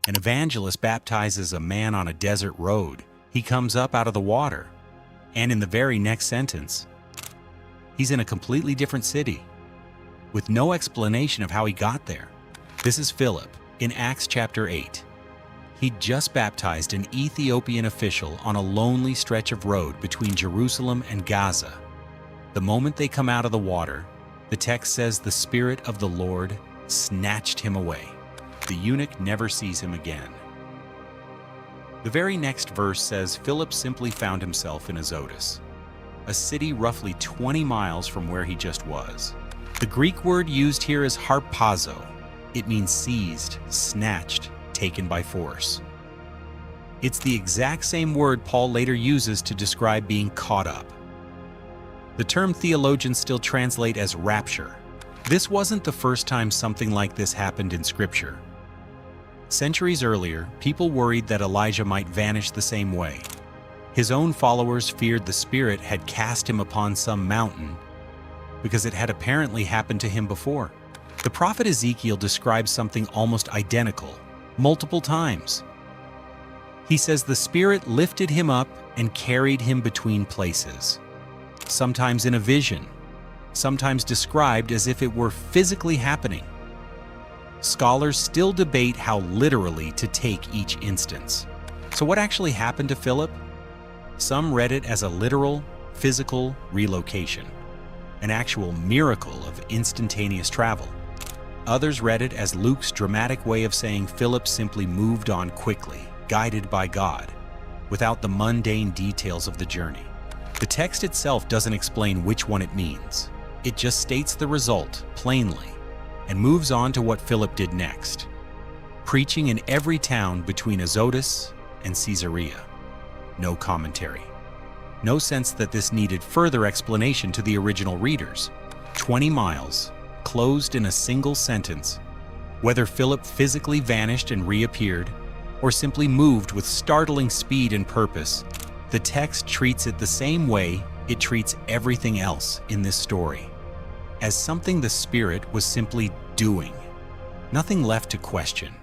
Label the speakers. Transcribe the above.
Speaker 1: An evangelist baptizes a man on a desert road. He comes up out of the water. And in the very next sentence, he's in a completely different city, with no explanation of how he got there. This is Philip in Acts chapter 8. He'd just baptized an Ethiopian official on a lonely stretch of road between Jerusalem and Gaza. The moment they come out of the water, the text says the Spirit of the Lord snatched him away. The eunuch never sees him again. The very next verse says Philip simply found himself in Azotus, a city roughly 20 miles from where he just was. The Greek word used here is harpazo. It means seized, snatched, taken by force. It's the exact same word Paul later uses to describe being caught up. The term theologians still translate as rapture. This wasn't the first time something like this happened in Scripture. Centuries earlier, people worried that Elijah might vanish the same way. His own followers feared the Spirit had cast him upon some mountain because it had apparently happened to him before. The prophet Ezekiel describes something almost identical, multiple times. He says the Spirit lifted him up and carried him between places, sometimes in a vision, sometimes described as if it were physically happening. Scholars still debate how literally to take each instance. So what actually happened to Philip? Some read it as a literal, physical relocation, an actual miracle of instantaneous travel. Others read it as Luke's dramatic way of saying Philip simply moved on quickly, guided by God, without the mundane details of the journey. The text itself doesn't explain which one it means. It just states the result plainly and moves on to what Philip did next, preaching in every town between Azotus and Caesarea. No commentary. No sense that this needed further explanation to the original readers. 20 miles, closed in a single sentence. Whether Philip physically vanished and reappeared, or simply moved with startling speed and purpose, the text treats it the same way it treats everything else in this story, as something the Spirit was simply doing. Nothing left to question.